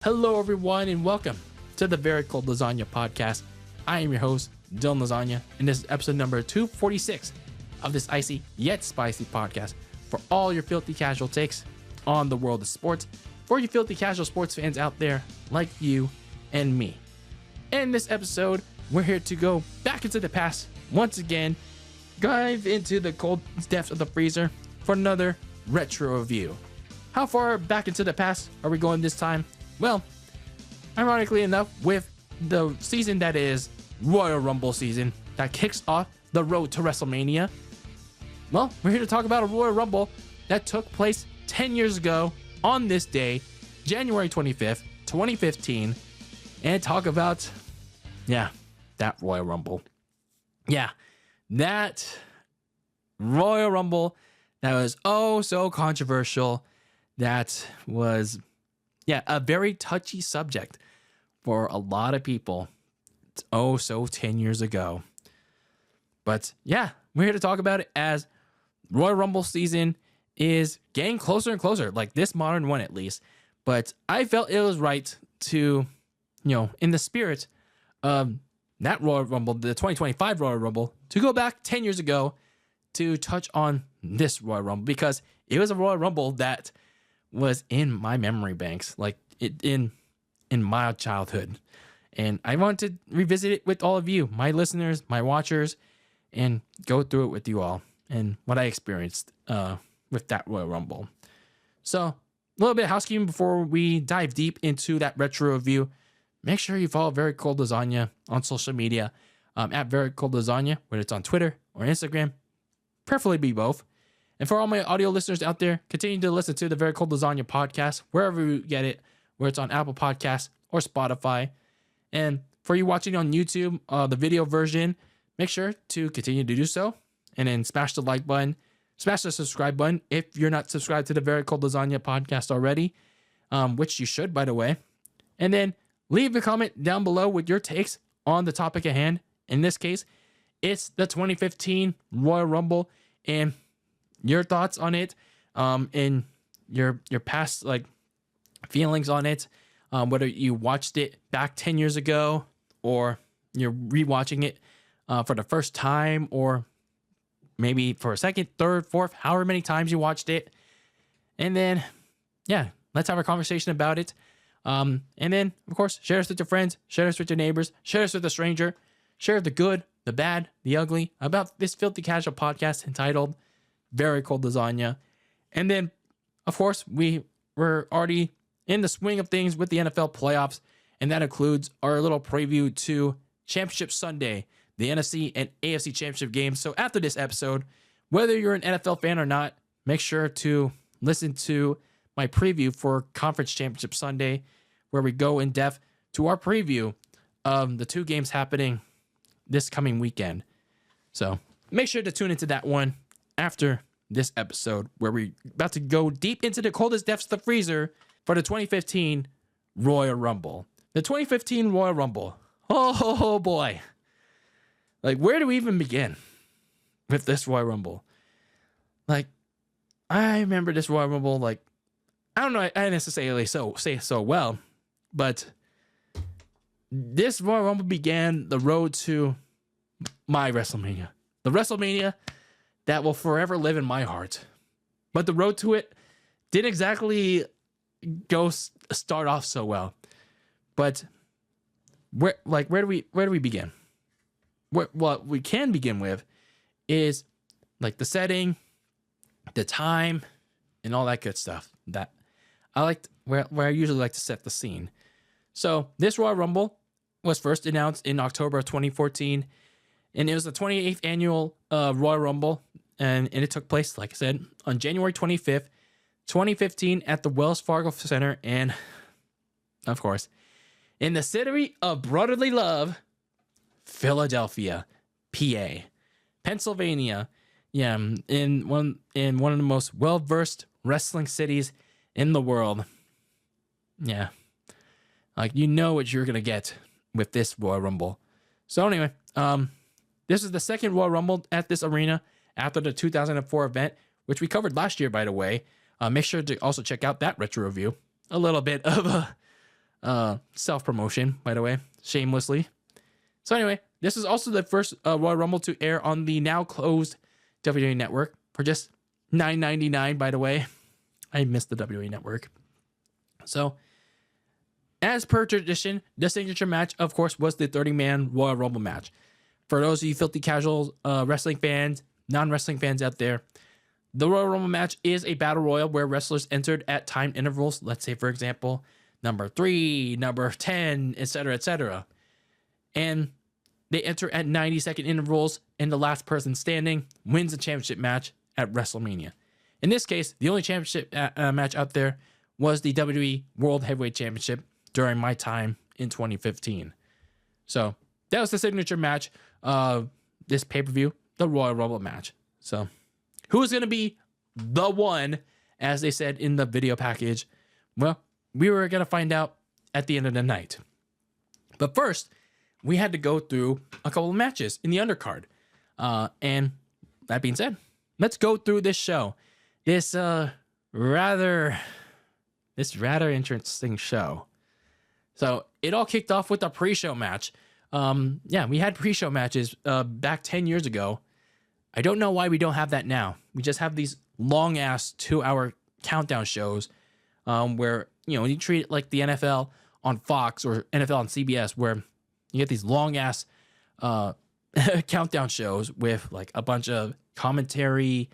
Hello, everyone, and welcome to the Very Cold Lasagna Podcast. I am your host, Dylan Lasagna, and this is episode number 246 of this icy yet spicy podcast for all your filthy casual takes on the world of sports, for you filthy casual sports fans out there like you and me. In this episode, we're here to go back into the past once again, dive into the cold depths of the freezer for another retro review. How far back into the past are we going this time? Well, ironically enough, with the season that is Royal Rumble season that kicks off the road to WrestleMania, well, we're here to talk about a Royal Rumble that took place 10 years ago on this day, January 25th, 2015, and talk about, that Royal Rumble. Yeah, that Royal Rumble that was oh so controversial, that was a very touchy subject for a lot of people. It's oh so 10 years ago. But yeah, we're here to talk about it as Royal Rumble season is getting closer and closer, like this modern one at least. But I felt it was right to, in the spirit of that Royal Rumble, the 2025 Royal Rumble, to go back 10 years ago to touch on this Royal Rumble, because it was a Royal Rumble that was in my memory banks, like in my childhood. And I want to revisit it with all of you, my listeners, my watchers, and go through it with you all and what I experienced with that Royal Rumble. So a little bit of housekeeping before we dive deep into that retro review. Make sure you follow Very Cold Lasagna on social media at Very Cold Lasagna, whether it's on Twitter or Instagram, preferably be both. And for all my audio listeners out there, continue to listen to the Very Cold Lasagna Podcast, wherever you get it, whether it's on Apple Podcasts or Spotify. And for you watching on YouTube, the video version, make sure to continue to do so. And then smash the like button, smash the subscribe button if you're not subscribed to the Very Cold Lasagna Podcast already, which you should, by the way. And then leave a comment down below with your takes on the topic at hand. In this case, it's the 2015 Royal Rumble, and your thoughts on it, and your past feelings on it, whether you watched it back 10 years ago or you're rewatching it for the first time, or maybe for a second, third, fourth, however many times you watched it. And then, let's have a conversation about it. And then, of course, share us with your friends, share us with your neighbors, share us with a stranger, share the good, the bad, the ugly about this filthy casual podcast entitled Very Cold Lasagna. And then, of course, we were already in the swing of things with the NFL playoffs, and that includes our little preview to Championship Sunday, the NFC and AFC Championship games. So after this episode, whether you're an NFL fan or not, make sure to listen to my preview for Conference Championship Sunday, where we go in depth to our preview of the two games happening this coming weekend. So make sure to tune into that one after this episode, where we're about to go deep into the coldest depths of the freezer for the 2015 Royal Rumble. The 2015 Royal Rumble. Oh boy. Where do we even begin with this Royal Rumble? I remember this Royal Rumble, I don't know, I necessarily say so well, but this Royal Rumble began the road to my WrestleMania. The WrestleMania that will forever live in my heart. But the road to it didn't exactly start off so well. But where do we begin? What we can begin with is the setting, the time, and all that good stuff that I liked, where I usually like to set the scene. So this Royal Rumble was first announced in October of 2014, and it was the 28th annual Royal Rumble, and it took place, like I said, on January 25th, 2015 at the Wells Fargo Center, and of course, in the city of brotherly love, Philadelphia, PA, Pennsylvania. Yeah, in one of the most well-versed wrestling cities in the world. Yeah. You know what you're gonna get with this Royal Rumble. So anyway, this is the second Royal Rumble at this arena after the 2004 event, which we covered last year, by the way. Make sure to also check out that retro review. A little bit of Self-promotion, by the way, shamelessly. So anyway, this is also the first Royal Rumble to air on the now closed WWE Network for just $9.99, by the way. I missed the WWE Network. So, as per tradition, the signature match, of course, was the 30-man Royal Rumble match. For those of you filthy casual wrestling fans, non-wrestling fans out there, the Royal Rumble match is a battle royal where wrestlers entered at timed intervals. Let's say, for example, number 3, number 10, etc., etc. And they enter at 90-second intervals, and the last person standing wins the championship match at WrestleMania. In this case, the only championship match out there was the WWE World Heavyweight Championship during my time in 2015. So that was the signature match of this pay-per-view, the Royal Rumble match. So who's going to be the one, as they said in the video package? Well, we were going to find out at the end of the night. But first, we had to go through a couple of matches in the undercard. And that being said, let's go through this show. This rather interesting show. So it all kicked off with a pre-show match. We had pre-show matches back 10 years ago. I don't know why we don't have that now. We just have these long-ass 2-hour countdown shows where, you treat it like the NFL on Fox or NFL on CBS, where you get these long-ass countdown shows with like a bunch of commentary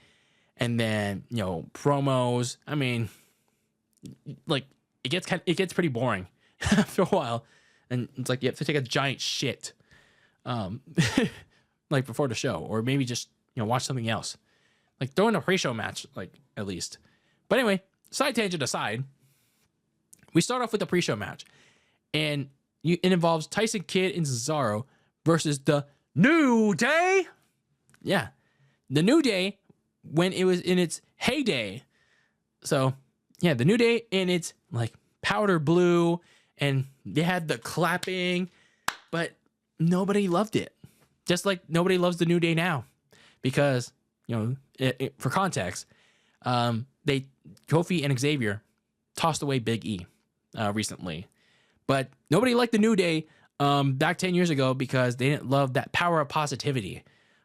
and then, promos. I mean, like it gets pretty boring after a while, and it's like you have to take a giant shit like before the show, or maybe just watch something else, like throw in a pre-show match, like at least. But anyway, side tangent aside, we start off with the pre-show match, and it involves Tyson Kidd and Cesaro versus the New Day. Yeah, the New Day when it was in its heyday. So yeah, the New Day in its like powder blue, and they had the clapping, but nobody loved it. Just like nobody loves the New Day now, because for context, Kofi and Xavier tossed away Big E recently, but nobody liked the New Day back 10 years ago because they didn't love that power of positivity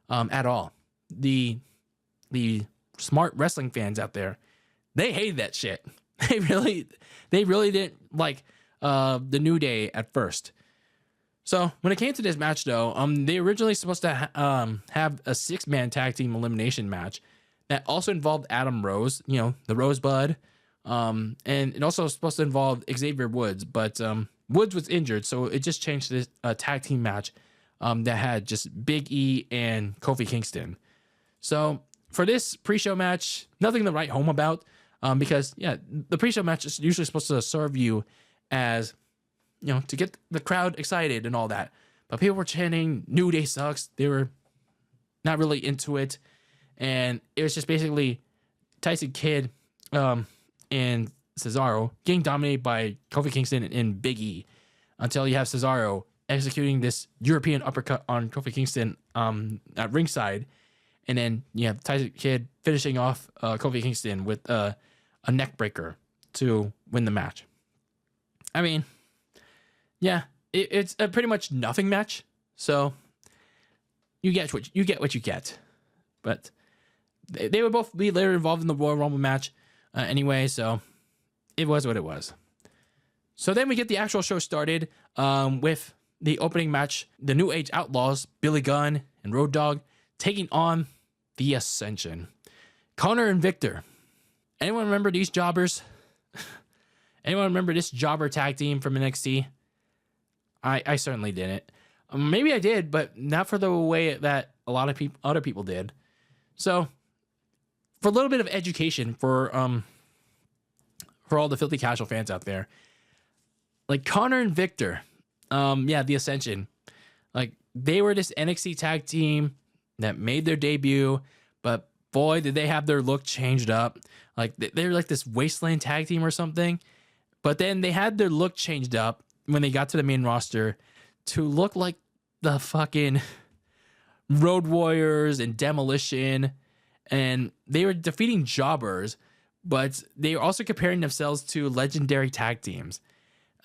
at all. The smart wrestling fans out there, they hated that shit. They really didn't like the New Day at first. So when it came to this match, though, they originally supposed to have a 6-man tag team elimination match that also involved Adam Rose, the Rosebud, and it also was supposed to involve Xavier Woods, but Woods was injured, so it just changed to this tag team match that had just Big E and Kofi Kingston. So for this pre-show match, nothing to write home about, because the pre-show match is usually supposed to serve you as, to get the crowd excited and all that. But people were chanting New Day sucks. They were not really into it, and it was just basically Tyson Kidd and Cesaro getting dominated by Kofi Kingston and Big E, until you have Cesaro executing this European uppercut on Kofi Kingston at ringside. And then you have Tyson Kidd finishing off Kofi Kingston with a neck breaker to win the match. I mean, yeah, it's a pretty much nothing match. So you get what you get. But they would both be later involved in the Royal Rumble match anyway. So it was what it was. So then we get the actual show started with the opening match, the New Age Outlaws, Billy Gunn and Road Dogg, taking on the Ascension, Connor and Victor. Anyone remember these jobbers? Anyone remember this jobber tag team from NXT? I certainly didn't. Maybe I did, but not for the way that a lot of other people did. So, for a little bit of education for all the filthy casual fans out there, like Connor and Victor, the Ascension, like they were this NXT tag team that made their debut, but boy, did they have their look changed up. Like they're like this wasteland tag team or something, but then they had their look changed up when they got to the main roster to look like the fucking Road Warriors and Demolition, and they were defeating jobbers, but they were also comparing themselves to legendary tag teams.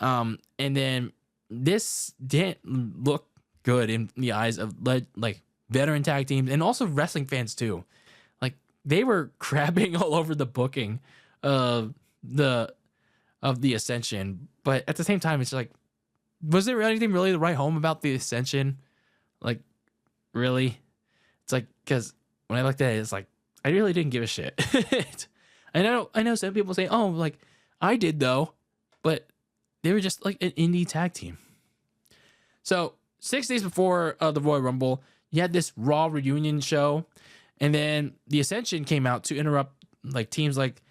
And then this didn't look good in the eyes of like veteran tag teams and also wrestling fans too. Like they were crapping all over the booking of the Ascension, but at the same time, it's like, was there anything really to write home about the Ascension? Like, really? It's like, because when I looked at it, it's like I really didn't give a shit. I know some people say, oh, like I did though, but they were just like an indie tag team. So 6 days before the Royal Rumble, you had this Raw reunion show, and then the Ascension came out to interrupt like teams like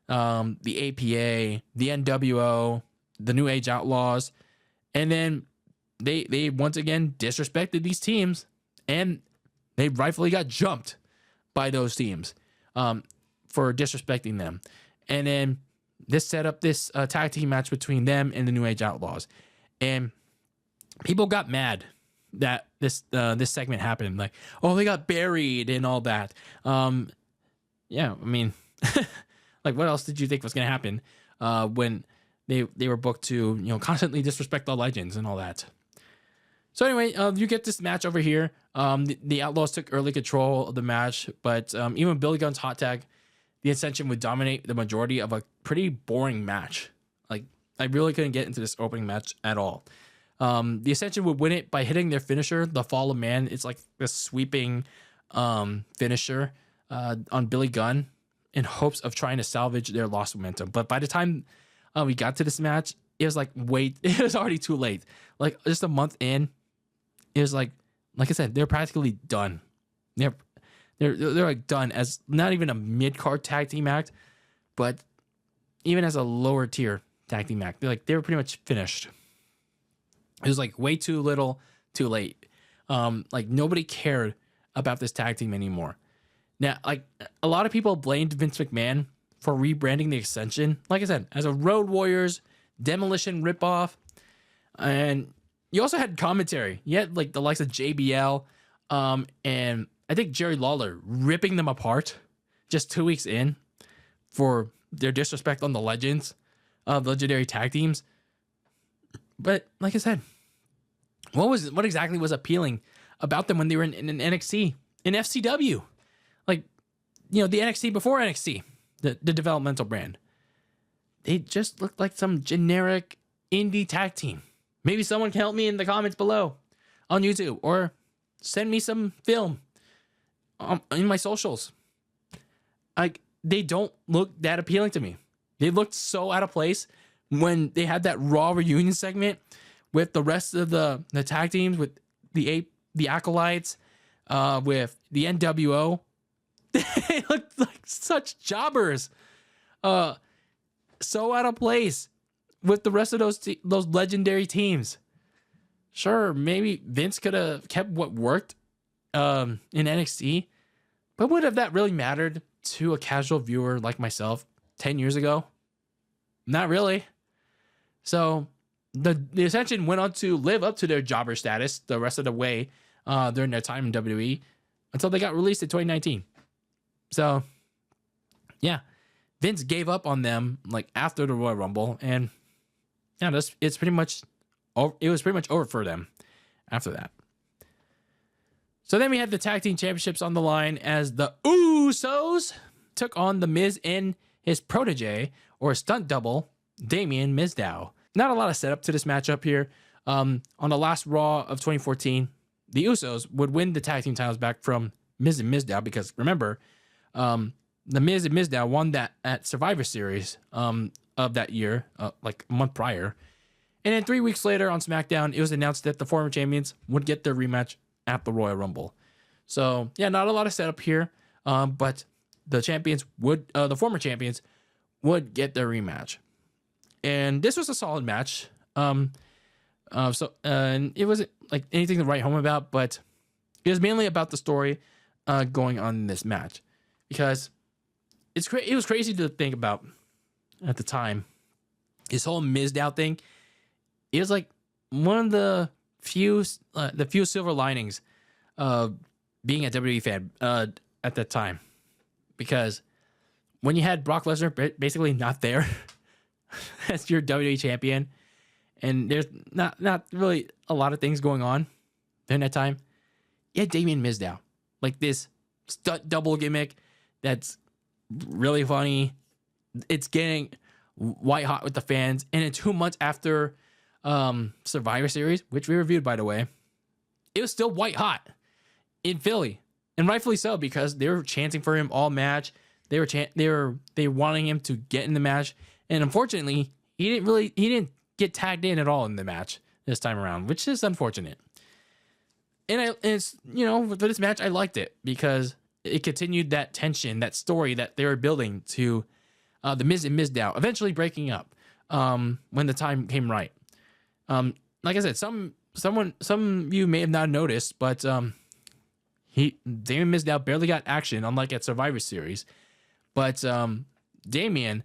the APA, the NWO, the New Age Outlaws, and then they once again disrespected these teams, and they rightfully got jumped by those teams for disrespecting them. And then this set up this tag team match between them and the New Age Outlaws, and people got mad that this segment happened. Like, oh, they got buried and all that. Yeah, I mean, like, what else did you think was gonna happen when they were booked to constantly disrespect the legends and all that? So anyway, you get this match over here. The Outlaws took early control of the match, but even with Billy Gunn's hot tag, the Ascension would dominate the majority of a pretty boring match. Like, I really couldn't get into this opening match at all. The Ascension would win it by hitting their finisher, the Fall of Man. It's like a sweeping finisher on Billy Gunn in hopes of trying to salvage their lost momentum. But by the time we got to this match, it was like, it was already too late. Like, just a month in, it was like I said, they're practically done. They're like done as not even a mid-card tag team act, but even as a lower tier tag team act. They were pretty much finished. It was like way too little, too late. Like nobody cared about this tag team anymore. Now, like a lot of people blamed Vince McMahon for rebranding the Ascension, like I said, as a Road Warriors demolition ripoff. And you also had commentary. You had like the likes of JBL, and I think Jerry Lawler ripping them apart just 2 weeks in for their disrespect on the legends of legendary tag teams. But like I said, what exactly was appealing about them when they were in NXT, in FCW? Like, the NXT before NXT, the developmental brand. They just looked like some generic indie tag team. Maybe someone can help me in the comments below on YouTube, or send me some film in my socials. Like, they don't look that appealing to me. They looked so out of place when they had that Raw reunion segment with the rest of the tag teams, with the Acolytes, with the NWO. They looked like such jobbers. So out of place with the rest of those legendary teams. Sure, maybe Vince could have kept what worked in NXT, but would have that really mattered to a casual viewer like myself 10 years ago? Not really. So the Ascension went on to live up to their jobber status the rest of the way during their time in WWE until they got released in 2019. So yeah, Vince gave up on them like after the Royal Rumble, and yeah, it was pretty much over for them after that. So then we had the tag team championships on the line as the Usos took on The Miz and his protege, or stunt double, Damien Mizdow. Not a lot of setup to this matchup here. On the last Raw of 2014, the Usos would win the tag team titles back from Miz and Mizdow, because remember, the Miz and Mizdow won that at Survivor Series of that year, like a month prior. And then 3 weeks later on SmackDown, it was announced that the former champions would get their rematch at the Royal Rumble. So yeah, not a lot of setup here, but the former champions would get their rematch. And this was a solid match. And it wasn't like anything to write home about, but it was mainly about the story going on in this match, because it was crazy to think about at the time. This whole Mizdow thing, it was like one of the few silver linings of being a WWE fan at that time, because when you had Brock Lesnar basically not there as your WWE champion, and there's not really a lot of things going on during that time. You had Damien Mizdow, like this stunt double gimmick that's really funny. It's getting white hot with the fans, and in 2 months after Survivor Series, which we reviewed by the way, it was still white hot in Philly, and rightfully so, because they were chanting for him all match. They were wanting him to get in the match, and unfortunately, he didn't get tagged in at all in the match this time around, which is unfortunate. And it's, for this match, I liked it because it continued that tension, that story that they were building to the Miz and Mizdow eventually breaking up when the time came right. Like I said, some of you may have not noticed, but Damien Mizdow barely got action, unlike at Survivor Series. But Damien,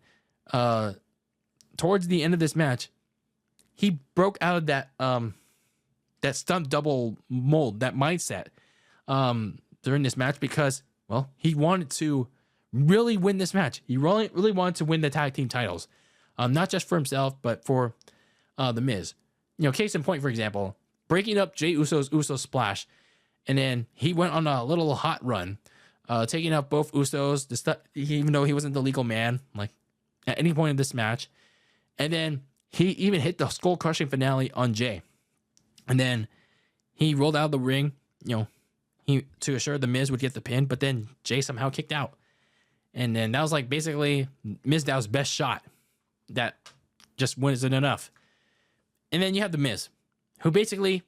towards the end of this match, he broke out of that stunt double mold, that mindset during this match because, well, he wanted to really win this match. He really wanted to win the tag team titles, not just for himself, but for the Miz. Case in point, for example, breaking up Jey Uso's Uso Splash, and then he went on a little hot run, taking out both Usos, even though he wasn't the legal man, like at any point in this match. And then he even hit the skull crushing finale on Jey. And then he rolled out of the ring, to assure the Miz would get the pin, but then Jey somehow kicked out. And then that was like basically Mizdow's best shot. That just wasn't enough. And then you have the Miz, who basically,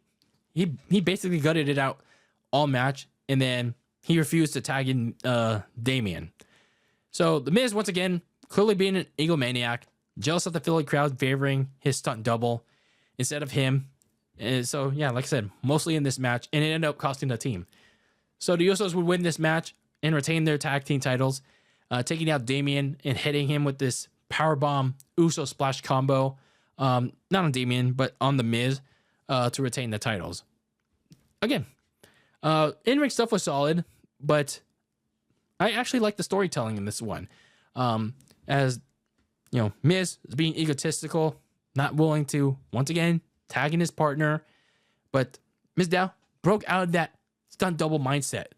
he basically gutted it out all match, and then he refused to tag in Damien. So the Miz, once again, clearly being an egomaniac, jealous of the Philly crowd favoring his stunt double instead of him. And so, yeah, like I said, mostly in this match, and it ended up costing the team. So the Usos would win this match and retain their tag team titles, taking out Damien and hitting him with this powerbomb Uso Splash combo. Not on Damien, but on the Miz, to retain the titles. Again, in-ring stuff was solid, but I actually like the storytelling in this one. As Miz is being egotistical, not willing to, once again, tagging his partner, but Mizdow broke out of that stunt double mindset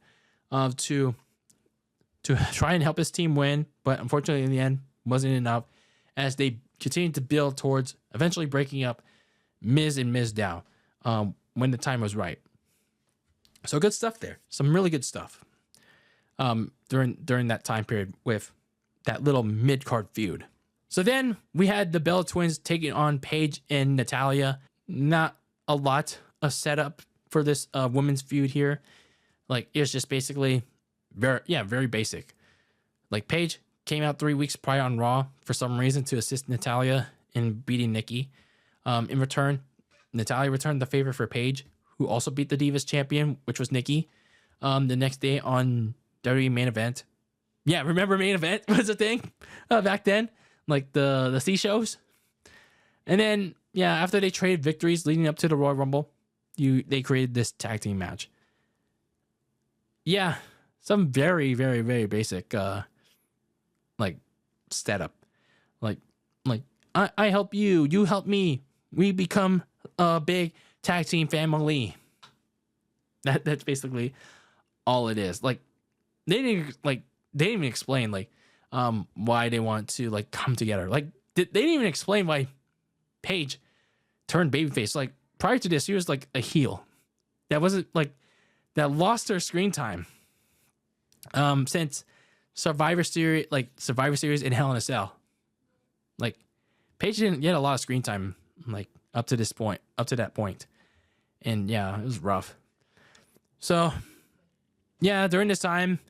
to try and help his team win, but unfortunately in the end wasn't enough as they continued to build towards eventually breaking up Miz and Mizdow when the time was right. So good stuff there. Some really good stuff during that time period with that little mid-card feud. So then we had the Bella Twins taking on Paige and Natalya. Not a lot of setup for this women's feud here. Like, it was just basically very basic. Like, Paige came out 3 weeks prior on Raw for some reason to assist Natalya in beating Nikki. In return, Natalya returned the favor for Paige, who also beat the Divas champion, which was Nikki, the next day on WWE Main Event. Yeah, remember Main Event was a thing back then? Like the C shows. And then, yeah, after they traded victories leading up to the Royal Rumble, they created this tag team match. Yeah, some very, very, very basic setup. Like I help you, you help me. We become a big tag team family. That's basically all it is. Like they didn't even explain why they want to come together. Like they didn't even explain why Paige turned babyface. Like prior to this, she was like a heel. That wasn't that lost her screen time. Since Survivor Series and Hell in a Cell. Like Paige didn't get a lot of screen time up to that point. And yeah, it was rough. So yeah, during this time,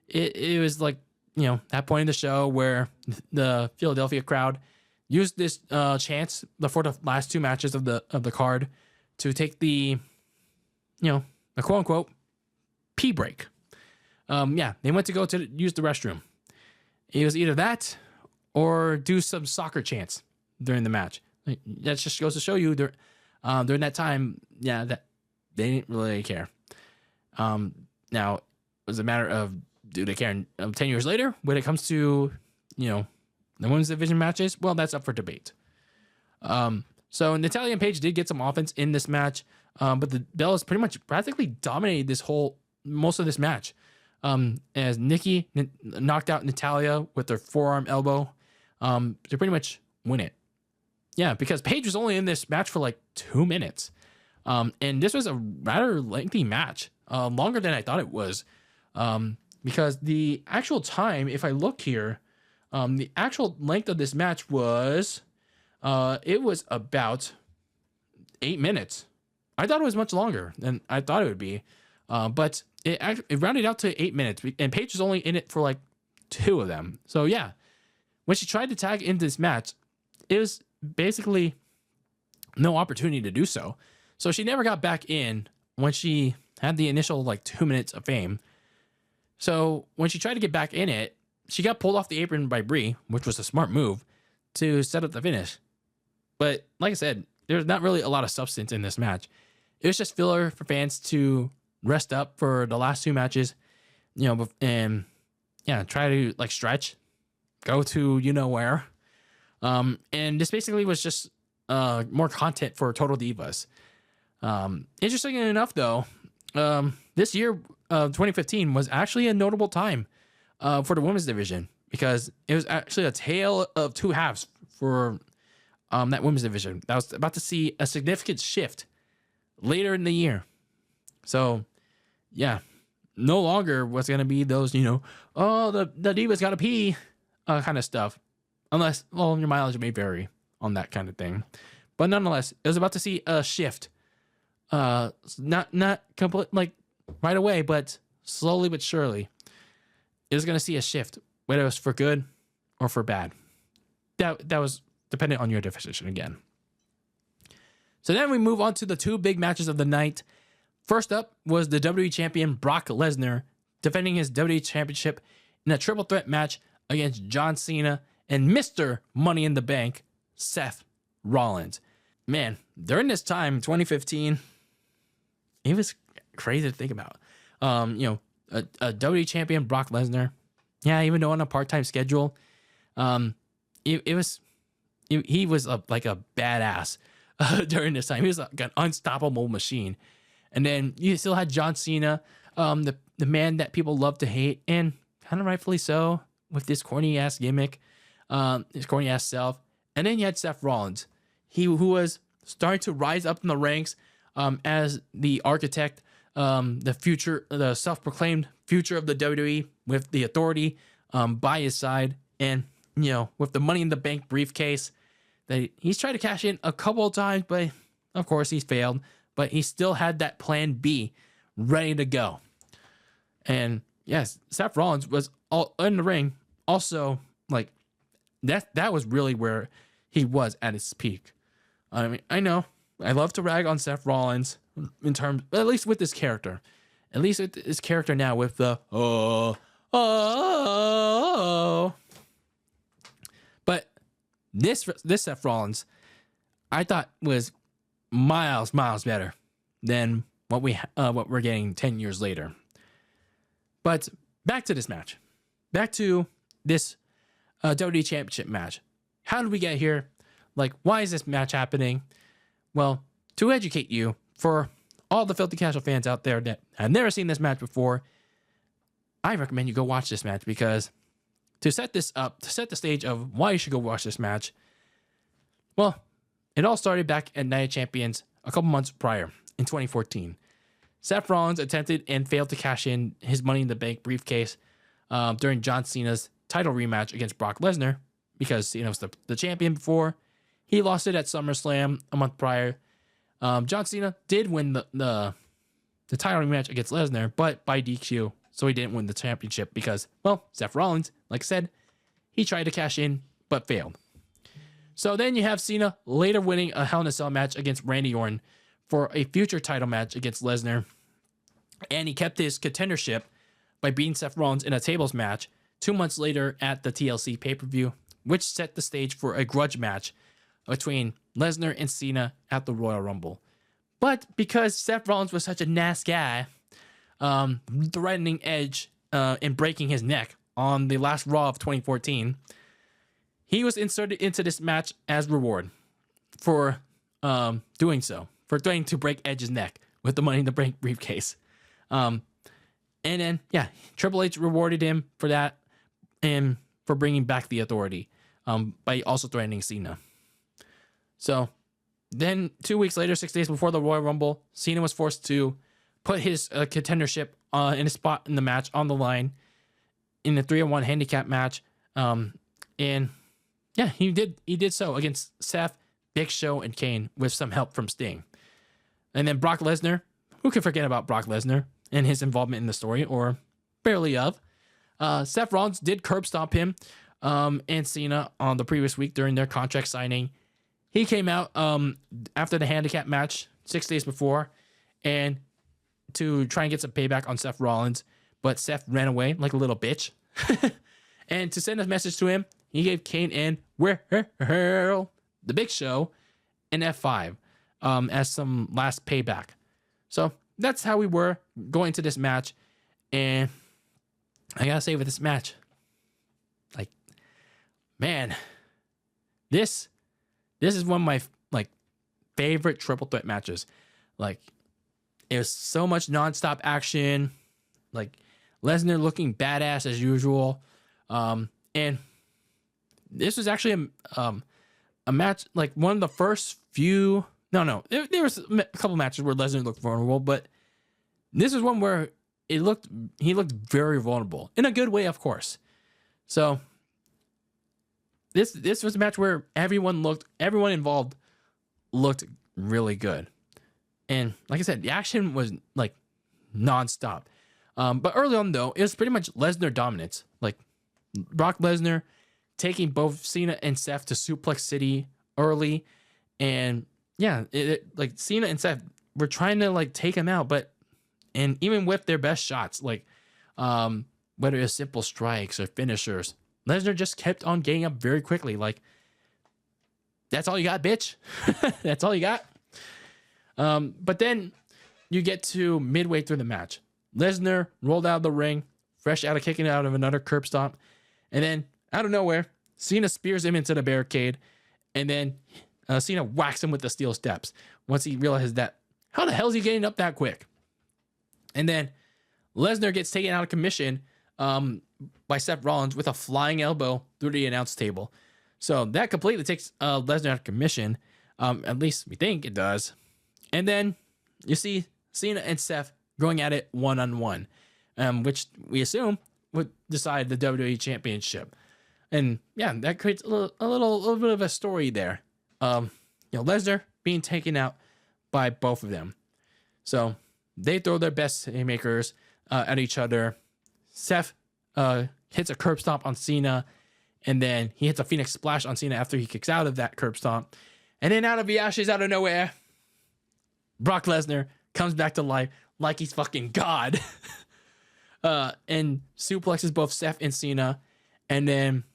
it was that point in the show where the Philadelphia crowd used this chance for the last two matches of the card to take the quote unquote pee break. They went to go to use the restroom. It was either that or do some soccer chants during the match. That just goes to show you during that time, that they didn't really care. Now, it was a matter of, do they care 10 years later when it comes to, the women's division matches? Well, that's up for debate. So Natalya and Paige did get some offense in this match, but the Bellas pretty much practically dominated most of this match. As Nikki knocked out Natalya with her forearm elbow to pretty much win it. Yeah, because Paige was only in this match for like 2 minutes. And this was a rather lengthy match, longer than I thought it was. Because the actual time, if I look here, the actual length of this match was, it was about 8 minutes. I thought it was much longer than I thought it would be. But it rounded out to 8 minutes, and Paige was only in it for like 2 of them. So yeah, when she tried to tag into this match, it was basically no opportunity to do so. So she never got back in when she had the initial like 2 minutes of fame. So when she tried to get back in it, she got pulled off the apron by Brie, which was a smart move to set up the finish. But like I said, there's not really a lot of substance in this match. It was just filler for fans to rest up for the last 2 matches, and yeah, try to like stretch, go to where. And this basically was just more content for Total Divas. Interestingly enough, though, this year, 2015, was actually a notable time for the women's division, because it was actually a tale of 2 halves for that women's division. That was about to see a significant shift later in the year. So, yeah, no longer was going to be those, the Divas got to pee kind of stuff. Unless, well, your mileage may vary on that kind of thing. But nonetheless, it was about to see a shift. Not complete, like right away, but slowly but surely. It was going to see a shift, whether it was for good or for bad. That was dependent on your definition again. So then we move on to the 2 big matches of the night. First up was the WWE Champion Brock Lesnar defending his WWE Championship in a triple threat match against John Cena and Mr. Money in the Bank, Seth Rollins. Man, during this time, 2015, it was crazy to think about. A WWE champion, Brock Lesnar, yeah, even though on a part-time schedule, he was like a badass during this time. He was like an unstoppable machine. And then you still had John Cena, the man that people love to hate, and kind of rightfully so, with this corny-ass gimmick. His corny ass self. And then you had Seth Rollins, who was starting to rise up in the ranks as the architect, the self-proclaimed future of the WWE, with the authority by his side, and with the Money in the Bank briefcase that he's tried to cash in a couple of times, but of course he's failed. But he still had that plan B ready to go. And yes, Seth Rollins was all in the ring, also like. That was really where he was at his peak. I mean, I know I love to rag on Seth Rollins in terms, at least with this character, at least with his character now with the But this Seth Rollins, I thought was miles better than what we're getting 10 years later. But back to this match, back to this. WWE Championship match. How did we get here? Like, why is this match happening? Well, to educate you, for all the Filthy Casual fans out there that have never seen this match before, I recommend you go watch this match, because to set this up, to set the stage of why you should go watch this match, well, it all started back at Night of Champions a couple months prior in 2014. Seth Rollins attempted and failed to cash in his Money in the Bank briefcase during John Cena's title rematch against Brock Lesnar, because Cena was the champion before. He lost it at SummerSlam a month prior. John Cena did win the title rematch against Lesnar, but by DQ, so he didn't win the championship because, well, Seth Rollins, like I said, he tried to cash in, but failed. So then you have Cena later winning a Hell in a Cell match against Randy Orton for a future title match against Lesnar, and he kept his contendership by beating Seth Rollins in a tables match 2 months later at the TLC pay-per-view, which set the stage for a grudge match between Lesnar and Cena at the Royal Rumble. But because Seth Rollins was such a nice guy, threatening Edge and breaking his neck on the last Raw of 2014, he was inserted into this match as reward for doing so, for threatening to break Edge's neck with the Money in the Bank briefcase. And then, yeah, Triple H rewarded him for that and for bringing back the Authority by also threatening Cena. So then 2 weeks later, 6 days before the Royal Rumble, Cena was forced to put his contendership in a spot in the match on the line in the 3-on-1 handicap match. And yeah, he did so against Seth, Big Show, and Kane with some help from Sting. And then Brock Lesnar, who can forget about Brock Lesnar and his involvement in the story, or barely of. Seth Rollins did curb stomp him and Cena on the previous week during their contract signing. He came out after the handicap match 6 days before and to try and get some payback on Seth Rollins, but Seth ran away like a little bitch. And to send a message to him, he gave Kane and the Big Show an F5 as some last payback. So that's how we were going to this match. And I gotta say, with this match, like, man, this is one of my favorite triple threat matches. Like, it was so much nonstop action, like Lesnar looking badass as usual, and this was actually a match, like one of the first few. There was a couple matches where Lesnar looked vulnerable, but this is one where he looked very vulnerable in a good way, of course. So this was a match where everyone involved looked really good. And like I said, the action was like nonstop. But early on though, it was pretty much Lesnar dominance. Like Brock Lesnar taking both Cena and Seth to Suplex City early. And yeah, like Cena and Seth were trying to like take him out, and even with their best shots, like whether it's simple strikes or finishers, Lesnar just kept on getting up very quickly. Like, that's all you got, bitch. That's all you got. But then you get to midway through the match. Lesnar rolled out of the ring, fresh out of kicking out of another curb stomp. And then out of nowhere, Cena spears him into the barricade. And then Cena whacks him with the steel steps once he realizes that, how the hell is he getting up that quick? And then Lesnar gets taken out of commission by Seth Rollins with a flying elbow through the announce table. So that completely takes Lesnar out of commission. At least we think it does. And then you see Cena and Seth going at it one-on-one, which we assume would decide the WWE Championship. And yeah, that creates a little bit of a story there. Lesnar being taken out by both of them. So they throw their best haymakers at each other. Seth hits a curb stomp on Cena, and then he hits a Phoenix Splash on Cena after he kicks out of that curb stomp. And then out of the ashes, out of nowhere, Brock Lesnar comes back to life like he's fucking God. And suplexes both Seth and Cena. And then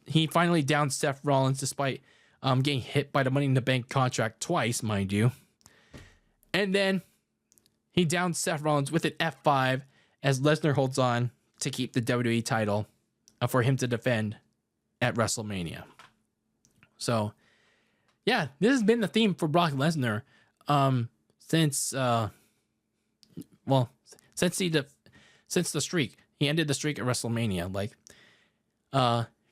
he finally downs Seth Rollins despite getting hit by the Money in the Bank contract twice, mind you. And then he downs Seth Rollins with an F5 as Lesnar holds on to keep the WWE title for him to defend at WrestleMania. So, yeah, this has been the theme for Brock Lesnar since the streak. He ended the streak at WrestleMania. Like,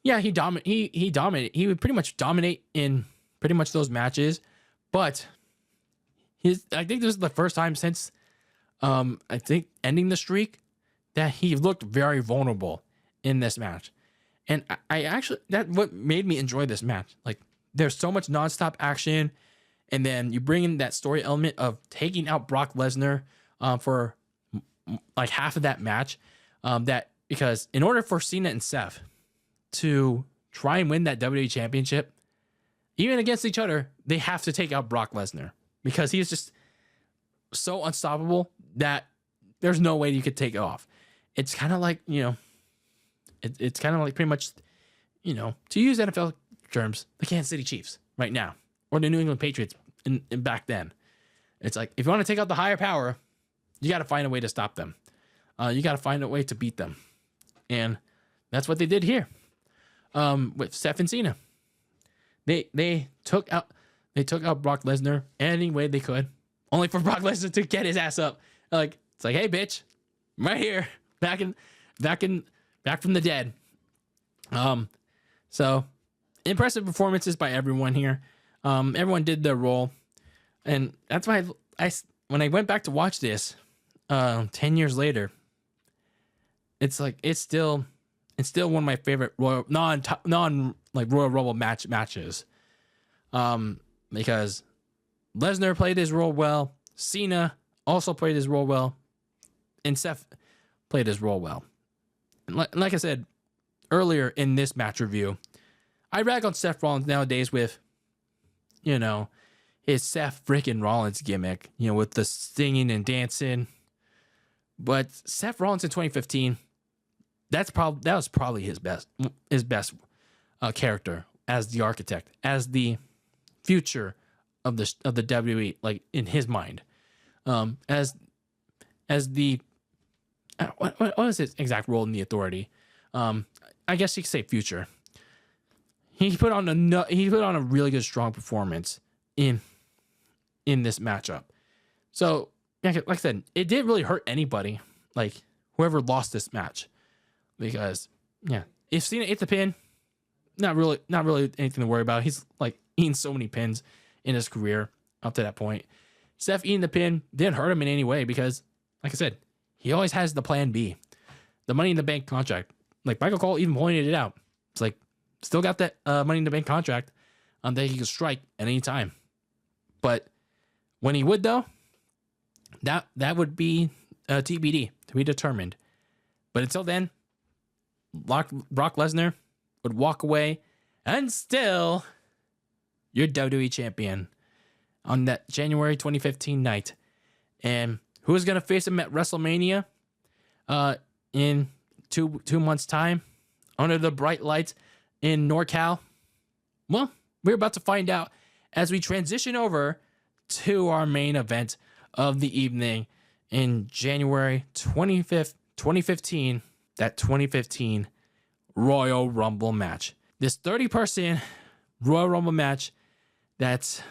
he dominated. He would pretty much dominate in pretty much those matches, but I think this is the first time since ending the streak that he looked very vulnerable in this match. And I actually, that what made me enjoy this match. Like, there's so much nonstop action, and then you bring in that story element of taking out Brock Lesnar for like half of that match. Because in order for Cena and Seth to try and win that WWE Championship, even against each other, they have to take out Brock Lesnar because he is just so unstoppable that there's no way you could take it off. It's kind of like, it's kind of like pretty much, to use NFL terms, the Kansas City Chiefs right now, or the New England Patriots in back then. It's like, if you want to take out the higher power, you got to find a way to stop them. You got to find a way to beat them. And that's what they did here with Seth and Cena. They took out They took out Brock Lesnar any way they could, only for Brock Lesnar to get his ass up. Like, it's like, hey, bitch, I'm right here, back from the dead. So impressive performances by everyone here. Everyone did their role, and that's why when I went back to watch this, 10 years later, it's like it's still one of my favorite Royal Royal Rumble matches. Because Lesnar played his role well, Cena also played his role well, and Seth played his role well. And like I said earlier in this match review, I rag on Seth Rollins nowadays with, his Seth freaking Rollins gimmick, with the singing and dancing. But Seth Rollins in 2015, that was probably his best character as the architect, as the future of the WWE, like in his mind, as the what is his exact role in the Authority? I guess you could say future. He put on a really good, strong performance in this matchup. So, like I said, it didn't really hurt anybody, like whoever lost this match, because if Cena ate the pin, not really anything to worry about. He's like eaten so many pins in his career up to that point. Seth eating the pin didn't hurt him in any way because, like I said, he always has the plan B, the Money in the Bank contract. Like Michael Cole even pointed it out. It's like still got that Money in the Bank contract that he could strike at any time. But when he would though, that would be TBD, to be determined. But until then, Brock Lesnar would walk away and still your WWE champion on that January 2015 night. And who is going to face him at WrestleMania in two months' time under the bright lights in NorCal? Well, we're about to find out as we transition over to our main event of the evening in January 25th, 2015, that 2015 Royal Rumble match. This 30-person Royal Rumble match that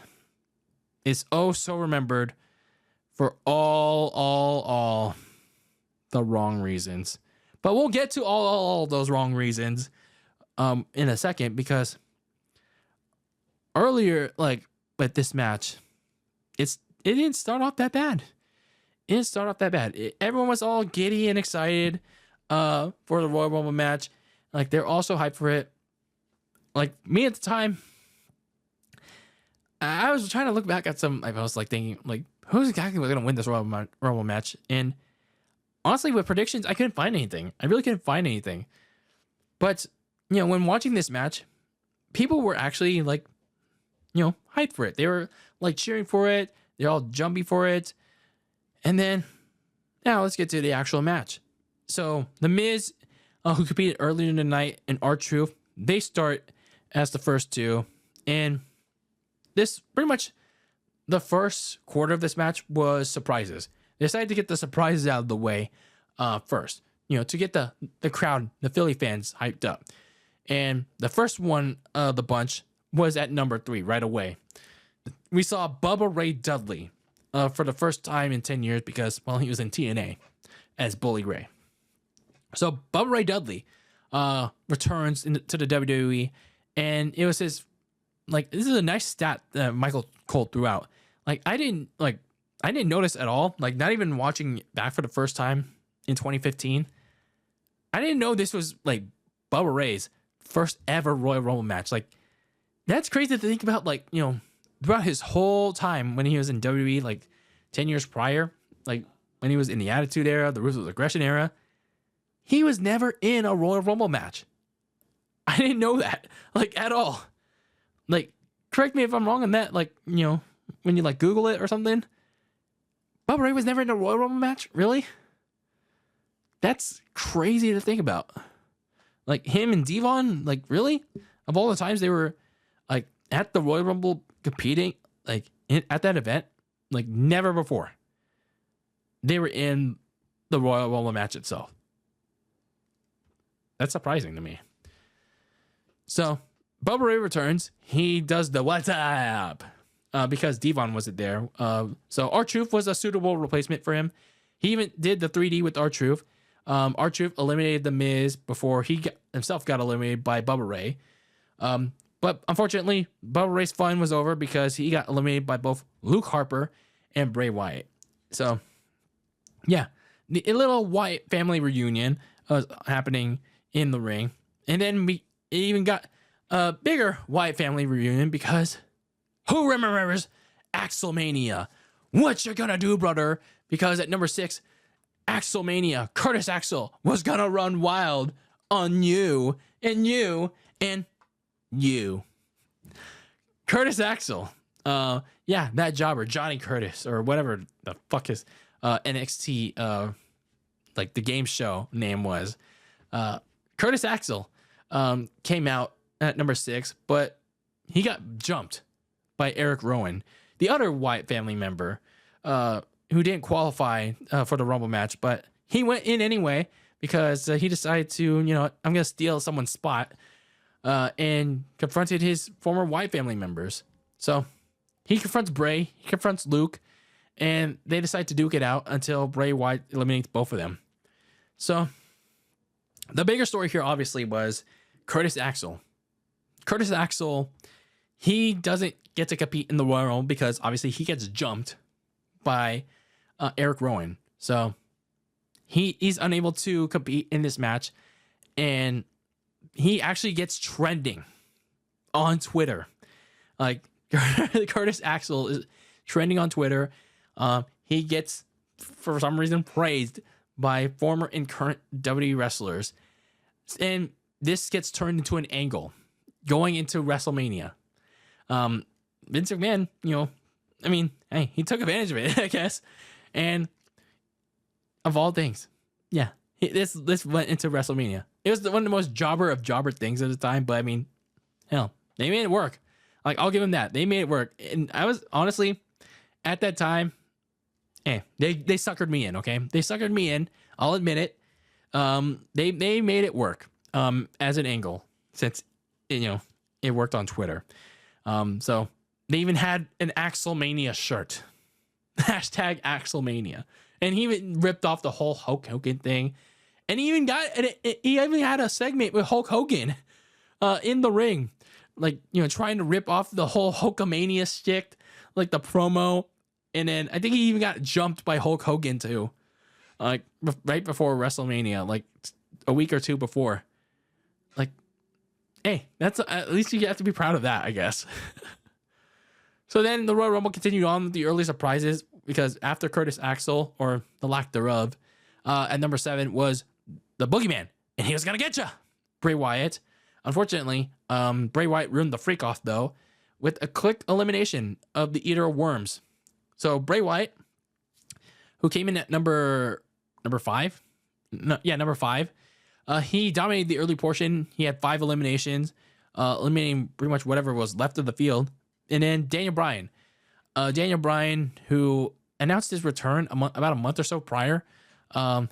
is oh so remembered for all the wrong reasons. But we'll get to all those wrong reasons in a second, because earlier, like with this match, it didn't start off that bad. Everyone was all giddy and excited for the Royal Rumble match. Like, they're also hyped for it. Like, me at the time, I was trying to look back at some, I was like thinking, like, who's exactly going to win this Royal Rumble match? And honestly, with predictions, I couldn't find anything. I really couldn't find anything. But, when watching this match, people were actually like, hyped for it. They were like cheering for it. They're all jumpy for it. And then, now let's get to the actual match. So, The Miz, who competed earlier in the night, and R-Truth, they start as the first two. And this, pretty much, the first quarter of this match was surprises. They decided to get the surprises out of the way first, to get the crowd, the Philly fans, hyped up. And the first one of the bunch was at number 3 right away. We saw Bubba Ray Dudley for the first time in 10 years because, well, he was in TNA as Bully Ray. So Bubba Ray Dudley returns to the WWE, and it was his, like, this is a nice stat that Michael Cole threw out. Like, I didn't notice at all, like, not even watching back for the first time in 2015. I didn't know this was, like, Bubba Ray's first ever Royal Rumble match. Like, that's crazy to think about, like, throughout his whole time when he was in WWE, like, 10 years prior, like, when he was in the Attitude Era, the Ruthless Aggression Era, he was never in a Royal Rumble match. I didn't know that, like, at all. Like, correct me if I'm wrong on that, like, when you, like, Google it or something. Bubba Ray was never in a Royal Rumble match? Really? That's crazy to think about. Like, him and Devon, like, really? Of all the times they were, like, at the Royal Rumble competing, like, at that event, like, never before. They were in the Royal Rumble match itself. That's surprising to me. So, Bubba Ray returns. He does the "What's up?" because Devon wasn't there. So R-Truth was a suitable replacement for him. He even did the 3D with R-Truth. R-Truth eliminated The Miz before he himself got eliminated by Bubba Ray. But unfortunately, Bubba Ray's fun was over because he got eliminated by both Luke Harper and Bray Wyatt. So, yeah, a little Wyatt family reunion was happening in the ring. And then we even got a bigger Wyatt family reunion because who remembers Axelmania? What you gonna do, brother? Because at number 6, Axelmania, Curtis Axel was gonna run wild on you and you and you. Curtis Axel. Yeah, that jobber, Johnny Curtis, or whatever the fuck his NXT like the game show name was. Curtis Axel came out at number 6, but he got jumped by Eric Rowan, the other Wyatt family member, who didn't qualify for the Rumble match, but he went in anyway because he decided to, I'm going to steal someone's spot, and confronted his former Wyatt family members. So he confronts Bray, he confronts Luke, and they decide to duke it out until Bray Wyatt eliminates both of them. So the bigger story here obviously was Curtis Axel. Curtis Axel, he doesn't get to compete in the Royal Rumble because obviously he gets jumped by Eric Rowan. So he's unable to compete in this match, and he actually gets trending on Twitter. Like Curtis Axel is trending on Twitter. He gets, for some reason, praised by former and current WWE wrestlers. And this gets turned into an angle going into WrestleMania. Vince McMahon, hey, he took advantage of it, I guess. And of all things, yeah, this went into WrestleMania. It was one of the most jobber things at the time, but hell, they made it work. Like, I'll give them that. They made it work. And I was honestly, at that time, they suckered me in, okay? They suckered me in. I'll admit it. They made it work as an angle since, it worked on Twitter. So they even had an Axelmania shirt. Hashtag Axelmania. And he even ripped off the whole Hulk Hogan thing. And he even had a segment with Hulk Hogan in the ring. Like, trying to rip off the whole Hulkamania shtick, like the promo. And then I think he even got jumped by Hulk Hogan too. Like right before WrestleMania, like a week or two before. Like, hey, that's at least you have to be proud of that, I guess. So then the Royal Rumble continued on with the early surprises because after Curtis Axel, or the lack thereof, at number 7 was the Boogeyman, and he was gonna get you, Bray Wyatt. Unfortunately, Bray Wyatt ruined the freak off though with a quick elimination of the Eater of Worms. So Bray Wyatt, who came in at number 5, number 5. He dominated the early portion. He had 5 eliminations, eliminating pretty much whatever was left of the field. And then Daniel Bryan, who announced his return about a month or so prior.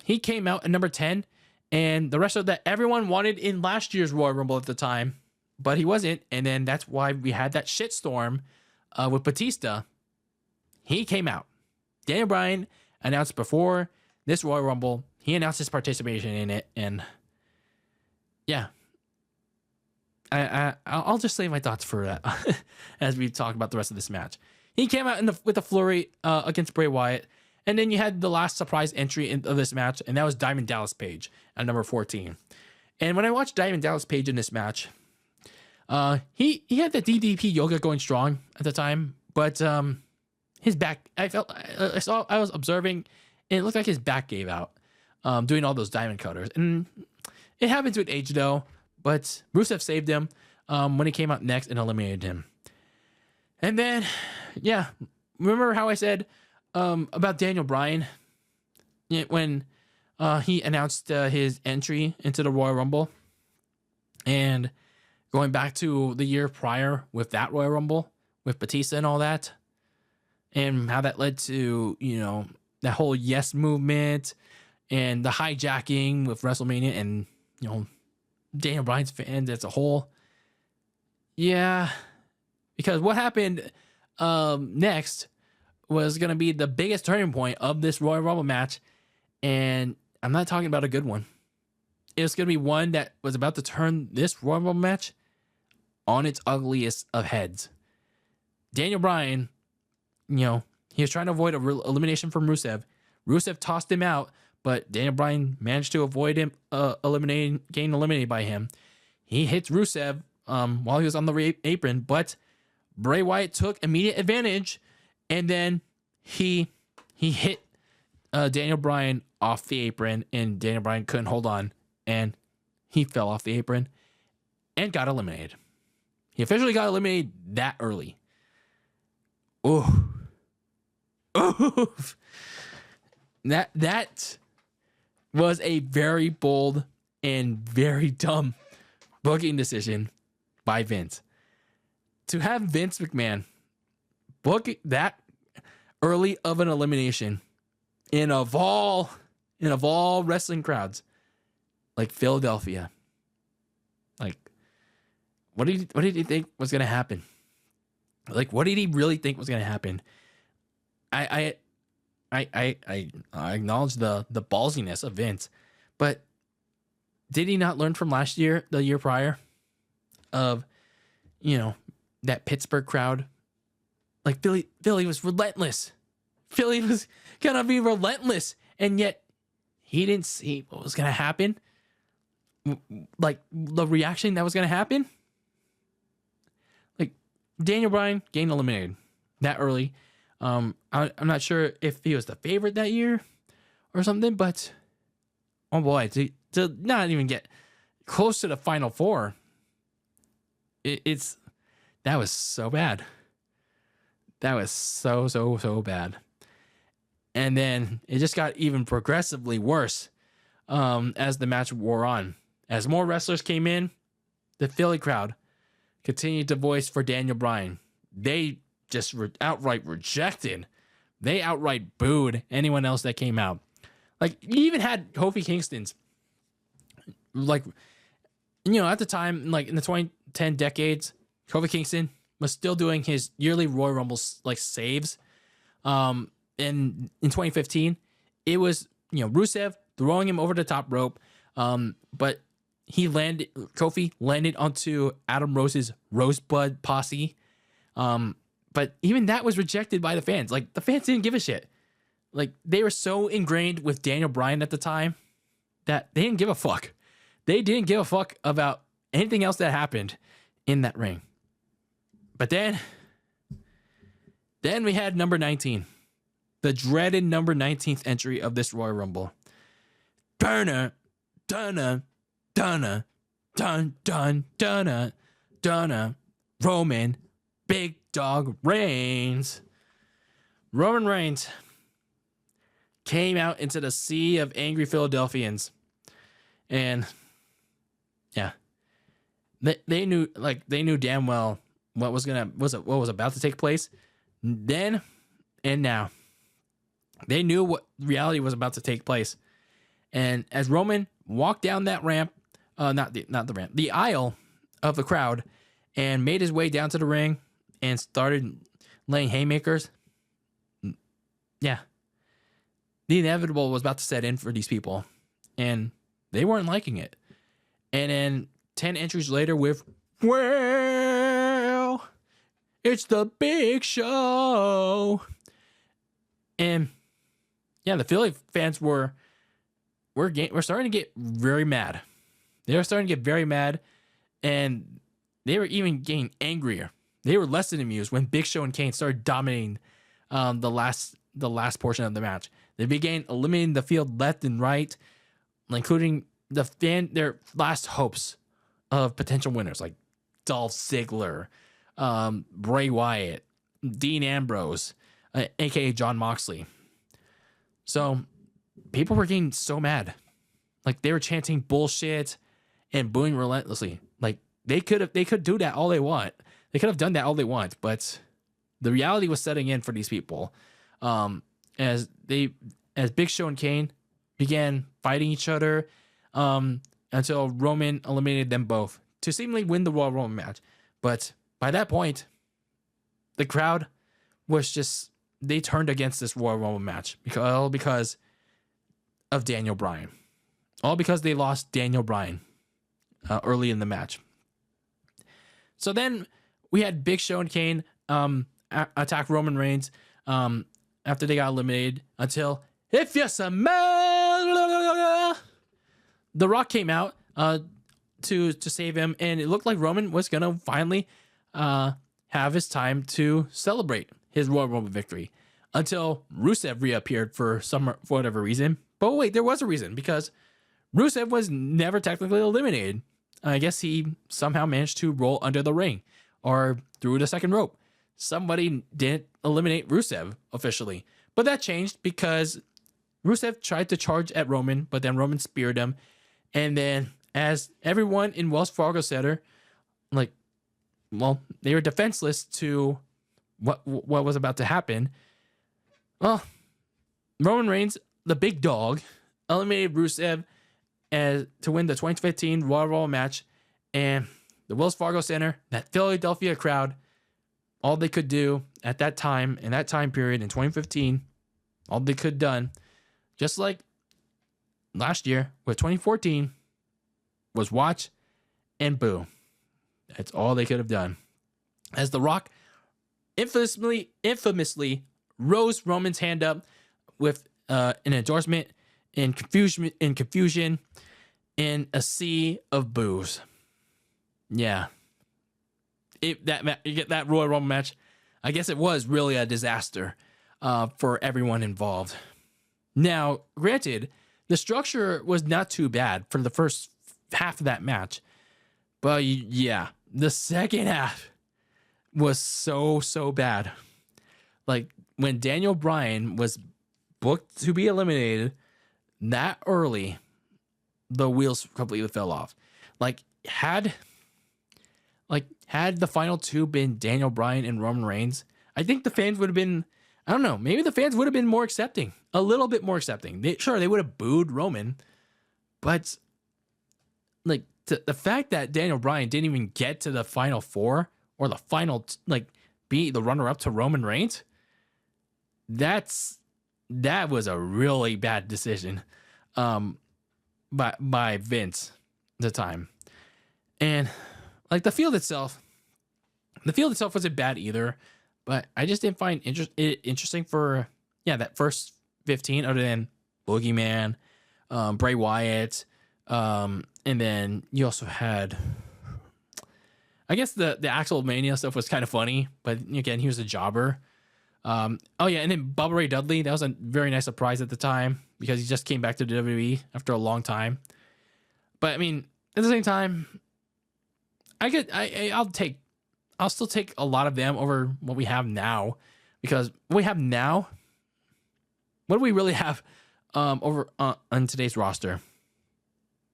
He came out at number 10, and the wrestler that everyone wanted in last year's Royal Rumble at the time, but he wasn't. And then that's why we had that shitstorm with Batista. He came out. Daniel Bryan announced before this Royal Rumble, he announced his participation in it, and yeah, I'll just save my thoughts for that as we talk about the rest of this match. He came out with a flurry against Bray Wyatt, and then you had the last surprise entry of this match, and that was Diamond Dallas Page at number 14. And when I watched Diamond Dallas Page in this match, he had the DDP yoga going strong at the time, but his back, I was observing, and it looked like his back gave out doing all those diamond cutters. And it happens with age though, but Rusev saved him when he came out next and eliminated him. And then, yeah, remember how I said about Daniel Bryan when he announced his entry into the Royal Rumble, and going back to the year prior with that Royal Rumble with Batista and all that, and how that led to, that whole yes movement and the hijacking with WrestleMania and, Daniel Bryan's fans as a whole. Yeah, because what happened next was going to be the biggest turning point of this Royal Rumble match. And I'm not talking about a good one. It's going to be one that was about to turn this Royal Rumble match on its ugliest of heads. Daniel Bryan, he was trying to avoid elimination from Rusev. Rusev tossed him out, but Daniel Bryan managed to avoid him getting eliminated by him. He hits Rusev while he was on the apron, but Bray Wyatt took immediate advantage, and then he hit Daniel Bryan off the apron, and Daniel Bryan couldn't hold on, and he fell off the apron and got eliminated. He officially got eliminated that early. Ooh. That was a very bold and very dumb booking decision by Vince. To have Vince McMahon book that early of an elimination in of all wrestling crowds, like Philadelphia, like what did he think was gonna happen? Like, what did he really think was gonna happen? I acknowledge the ballsiness of Vince, but did he not learn from last year, the year prior, of that Pittsburgh crowd? Like Philly was relentless. Philly was gonna be relentless, and yet he didn't see what was gonna happen. Like the reaction that was gonna happen. Like Daniel Bryan getting eliminated that early. I'm not sure if he was the favorite that year or something, but oh boy, to not even get close to the Final Four, that was so bad. That was so bad. And then it just got even progressively worse as the match wore on. As more wrestlers came in, the Philly crowd continued to voice for Daniel Bryan. They just outright rejected. They outright booed anyone else that came out. Like, you even had Kofi Kingston's, like, at the time, like in the 2010 decades, Kofi Kingston was still doing his yearly Royal Rumble like saves. And in 2015, it was Rusev throwing him over the top rope, but Kofi landed onto Adam Rose's Rosebud posse. But even that was rejected by the fans. Like, the fans didn't give a shit. Like, they were so ingrained with Daniel Bryan at the time that they didn't give a fuck. They didn't give a fuck about anything else that happened in that ring. But then we had number 19. The dreaded number 19th entry of this Royal Rumble. Dunna, dunna, dunna, dun, dun, dunna, dunna, Roman Big Dog Reigns. Roman Reigns came out into the sea of angry Philadelphians, and yeah, they knew damn well what was about to take place then and now. They knew what reality was about to take place, and as Roman walked down that ramp, not the ramp, the aisle of the crowd, and made his way down to the ring and started laying haymakers. Yeah. The inevitable was about to set in for these people, and they weren't liking it. And then 10 entries later with, well, it's the big show. And yeah, the Philly fans were starting to get very mad. They were starting to get very mad, and they were even getting angrier. They were less than amused when Big Show and Kane started dominating the last portion of the match. They began eliminating the field left and right, including their last hopes of potential winners like Dolph Ziggler, Bray Wyatt, Dean Ambrose, aka John Moxley. So people were getting so mad. Like, they were chanting bullshit and booing relentlessly. Like, they could do that all they want. They could have done that all they want, but the reality was setting in for these people. As Big Show and Kane began fighting each other until Roman eliminated them both to seemingly win the Royal Rumble match. But by that point, the crowd was just they turned against this Royal Rumble match because of Daniel Bryan. All because they lost Daniel Bryan early in the match. So then we had Big Show and Kane attack Roman Reigns after they got eliminated until if you smell, The Rock came out to save him, and it looked like Roman was gonna finally have his time to celebrate his Royal Rumble victory until Rusev reappeared for whatever reason. But wait, there was a reason, because Rusev was never technically eliminated. I guess he somehow managed to roll under the ring or through the second rope. Somebody didn't eliminate Rusev officially, but that changed because Rusev tried to charge at Roman, but then Roman speared him. And then as everyone in Wells Fargo Center, they were defenseless to what was about to happen. Well, Roman Reigns, the big dog, eliminated Rusev to win the 2015 Royal Rumble match. And the Wells Fargo Center, that Philadelphia crowd, all they could do at that time, in that time period in 2015, all they could done, just like last year with 2014, was watch and boo. That's all they could have done. As The Rock infamously rose Roman's hand up with an endorsement in confusion in a sea of boos. Yeah. That Royal Rumble match, I guess it was really a disaster for everyone involved. Now, granted, the structure was not too bad for the first half of that match. But yeah, the second half was so bad. Like, when Daniel Bryan was booked to be eliminated that early, the wheels completely fell off. Had the final two been Daniel Bryan and Roman Reigns, I think the fans would have been, I don't know, maybe the fans would have been more accepting, a little bit more accepting. They would have booed Roman, but the fact that Daniel Bryan didn't even get to the final four or the final, be the runner up to Roman Reigns, that was a really bad decision by Vince at the time. And the field itself wasn't bad either, but I just didn't find it interesting for that first 15, other than Boogeyman, Bray Wyatt, and then you also had, I guess the actual Mania stuff was kind of funny, but again, he was a jobber. And then Bubba Ray Dudley, that was a very nice surprise at the time because he just came back to the WWE after a long time. But I mean, at the same time, I'll still take a lot of them over what we have now, because what we have now, what do we really have over on today's roster?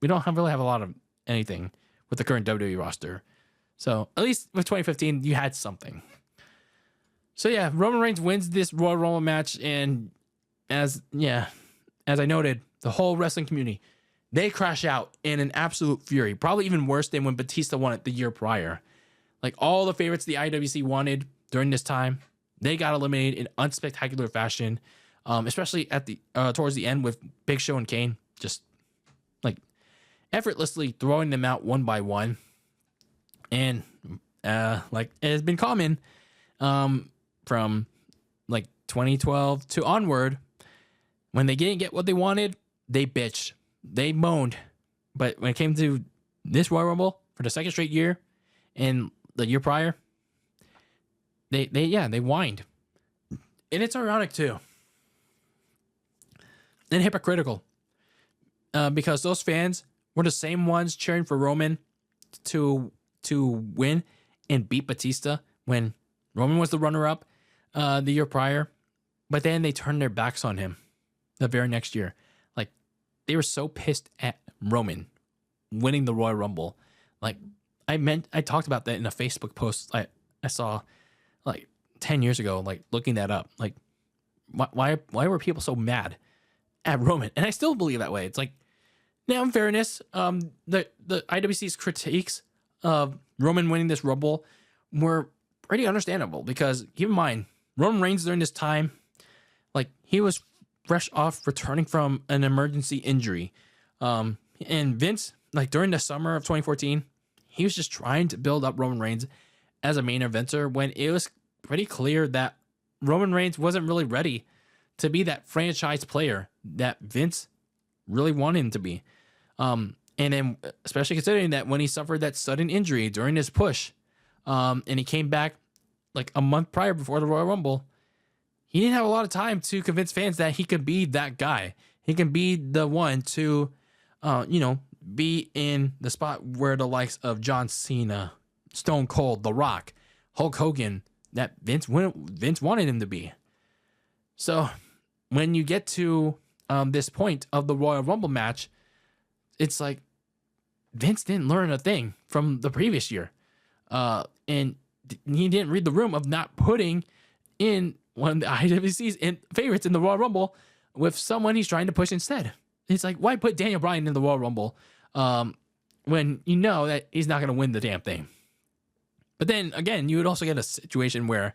We don't really have a lot of anything with the current WWE roster. So at least with 2015, you had something. So yeah, Roman Reigns wins this Royal Rumble match, and as I noted, the whole wrestling community, they crash out in an absolute fury, probably even worse than when Batista won it the year prior. All the favorites the IWC wanted during this time, they got eliminated in unspectacular fashion, especially at the towards the end with Big Show and Kane just effortlessly throwing them out one by one. And it has been common from 2012 to onward, when they didn't get what they wanted, they bitched, they moaned. But when it came to this Royal Rumble for the second straight year and the year prior, they whined. And it's ironic too, and hypocritical, because those fans were the same ones cheering for Roman to win and beat Batista when Roman was the runner-up the year prior. But then they turned their backs on him the very next year. They were so pissed at Roman winning the Royal Rumble. I talked about that in a Facebook post I saw 10 years ago, looking that up. Why were people so mad at Roman? And I still believe that way. It's now, in fairness, the IWC's critiques of Roman winning this Rumble were pretty understandable, because keep in mind, Roman Reigns during this time, like he was fresh off returning from an emergency injury. And Vince, like during the summer of 2014, he was just trying to build up Roman Reigns as a main eventer when it was pretty clear that Roman Reigns wasn't really ready to be that franchise player that Vince really wanted him to be. And then especially considering that when he suffered that sudden injury during his push, and he came back like a month prior before the Royal Rumble, he didn't have a lot of time to convince fans that he could be that guy. He can be the one to, be in the spot where the likes of John Cena, Stone Cold, The Rock, Hulk Hogan, that Vince wanted him to be. So when you get to this point of the Royal Rumble match, it's like Vince didn't learn a thing from the previous year. And he didn't read the room of not putting in one of the IWC's favorites in the Royal Rumble with someone he's trying to push instead. It's like, why put Daniel Bryan in the Royal Rumble when you know that he's not going to win the damn thing? But then again, you would also get a situation where,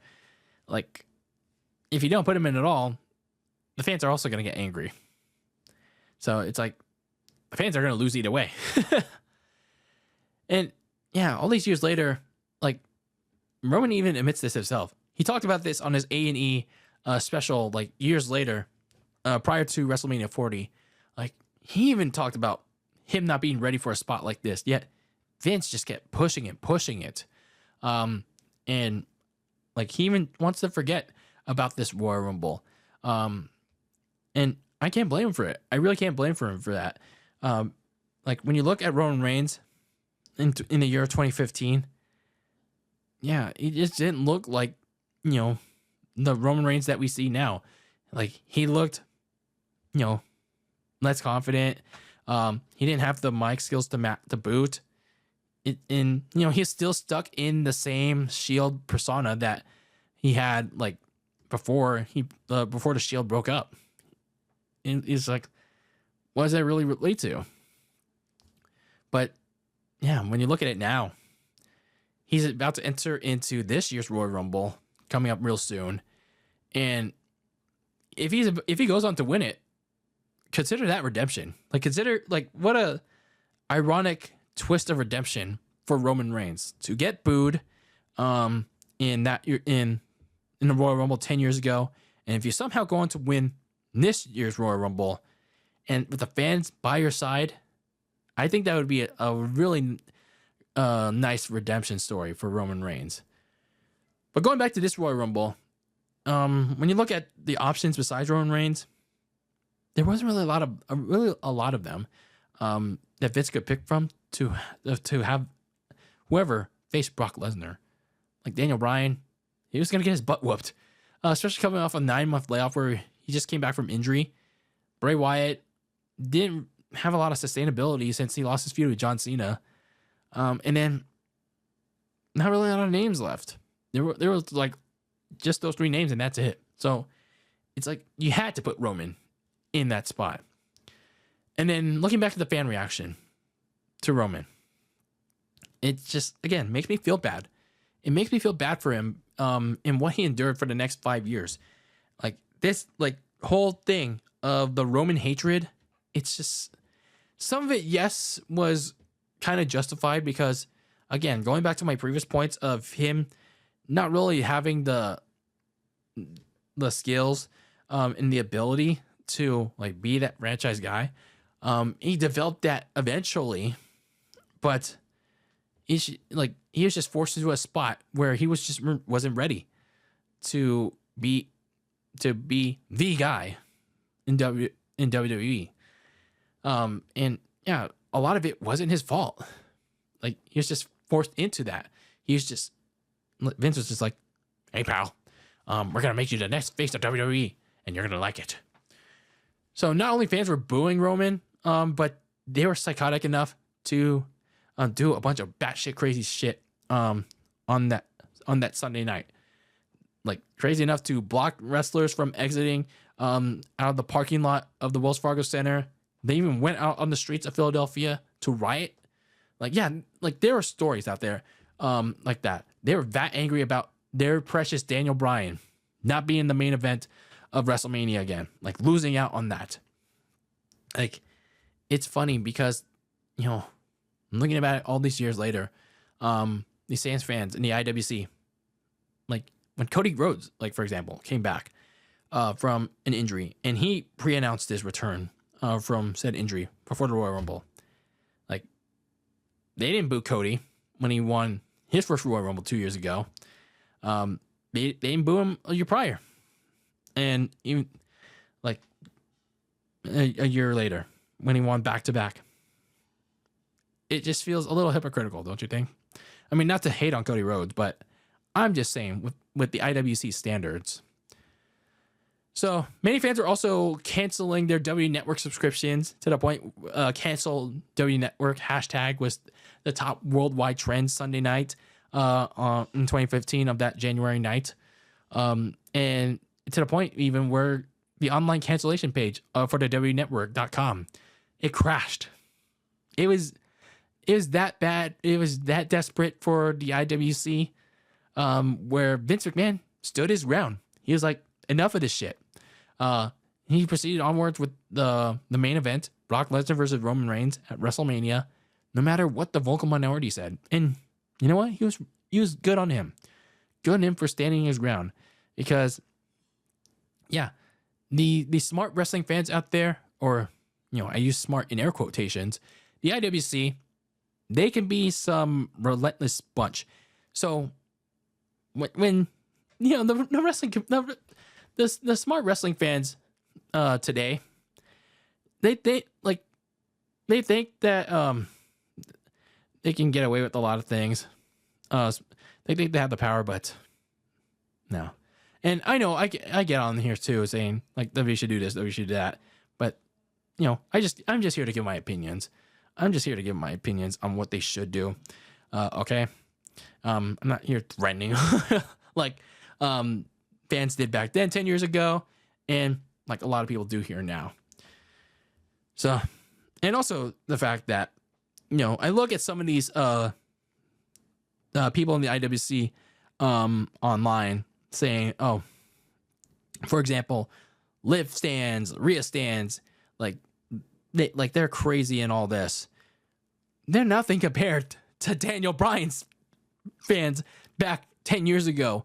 like, if you don't put him in at all, the fans are also going to get angry. So it's like, the fans are going to lose either way. And yeah, all these years later, like, Roman even admits this himself. He talked about this on his A&E special, like, years later, prior to WrestleMania 40. Like, he even talked about him not being ready for a spot like this, yet Vince just kept pushing it. And, like, he even wants to forget about this Royal Rumble. And I can't blame him for it. I really can't blame him for that. Like, when you look at Roman Reigns in the year of 2015, yeah, he just didn't look like, the Roman Reigns that we see now. Like, he looked, less confident. He didn't have the mic skills to boot. He's still stuck in the same Shield persona that he had, like, before the Shield broke up. And he's like, what does that really relate to? But yeah, when you look at it now, he's about to enter into this year's Royal Rumble coming up real soon. And if he goes on to win it, consider that redemption. Like, consider, like, what a ironic twist of redemption for Roman Reigns to get booed in the Royal Rumble 10 years ago. And if you somehow go on to win this year's Royal Rumble and with the fans by your side, I think that would be a really nice redemption story for Roman Reigns. But going back to this Royal Rumble, when you look at the options besides Roman Reigns, there wasn't really a lot of them that Vince could pick from to have whoever face Brock Lesnar. Like Daniel Bryan, he was gonna get his butt whooped, especially coming off a 9-month layoff where he just came back from injury. Bray Wyatt didn't have a lot of sustainability since he lost his feud with John Cena. And then not really a lot of names left. There was like just those 3 names and that's it. So it's like you had to put Roman in that spot. And then looking back at the fan reaction to Roman, it just, again, makes me feel bad. It makes me feel bad for him and what he endured for the next 5 years. Like this, like whole thing of the Roman hatred, it's just, some of it, yes, was kind of justified because, again, going back to my previous points of him not really having the skills and the ability to like be that franchise guy. He developed that eventually, but he was just forced into a spot where he wasn't ready to be the guy in WWE. And yeah, a lot of it wasn't his fault. Like, he was just forced into that. Vince was just like, hey pal, we're gonna make you the next face of WWE and you're gonna like it. So not only fans were booing Roman, but they were psychotic enough to do a bunch of batshit crazy shit on that Sunday night. Like, crazy enough to block wrestlers from exiting out of the parking lot of the Wells Fargo Center. They even went out on the streets of Philadelphia to riot. Like, yeah, like there are stories out there like that. They were that angry about their precious Daniel Bryan not being the main event of WrestleMania again, like losing out on that. Like, it's funny because, you know, I'm looking about it all these years later. These Sans fans in the IWC, like when Cody Rhodes, like for example, came back from an injury and he pre-announced his return from said injury before the Royal Rumble. Like, they didn't boo Cody when he won his first Royal Rumble 2 years ago. They didn't boo him a year prior. And even like a year later when he won back-to-back. It just feels a little hypocritical, don't you think? I mean, not to hate on Cody Rhodes, but I'm just saying with the IWC standards. So many fans are also canceling their W Network subscriptions to the point cancel W Network hashtag was the top worldwide trend Sunday night in 2015 of that January night. And to the point even where the online cancellation page for the WNetwork.com, it crashed. It was that bad. It was that desperate for the IWC, where Vince McMahon stood his ground. He was like, enough of this shit. He proceeded onwards with the main event, Brock Lesnar versus Roman Reigns at WrestleMania, no matter what the vocal minority said. And you know what? He was good on him. Good on him for standing his ground. Because, yeah, the smart wrestling fans out there, or, you know, I use smart in air quotations, the IWC, they can be some relentless bunch. So when you know the smart wrestling fans today, they think that they can get away with a lot of things. They think they have the power, but no. And I know I get on here too saying like WWE should do this, WWE should do that, but you know I'm just here to give my opinions. I'm just here to give my opinions on what they should do. Okay. I'm not here threatening like fans did back then 10 years ago, and like a lot of people do here now. So, and also the fact that, you know, I look at some of these people in the IWC online saying, oh, for example, Liv stands, Rhea stands, they're crazy and all this. They're nothing compared to Daniel Bryan's fans back 10 years ago.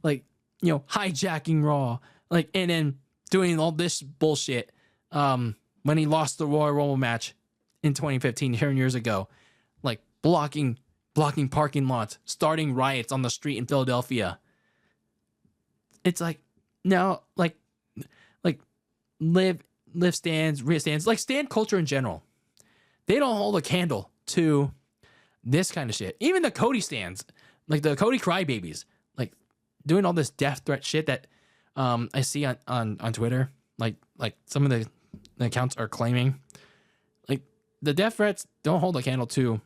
Like, you know, hijacking Raw, like, and then doing all this bullshit when he lost the Royal Rumble match in 2015, 10 years ago, like blocking parking lots, starting riots on the street in Philadelphia. It's like, now, like Liv stands, Rhea stands, like stand culture in general. They don't hold a candle to this kind of shit. Even the Cody stands, like the Cody crybabies, like doing all this death threat shit that I see on Twitter. Like some of the accounts are claiming, like the death threats don't hold a candle to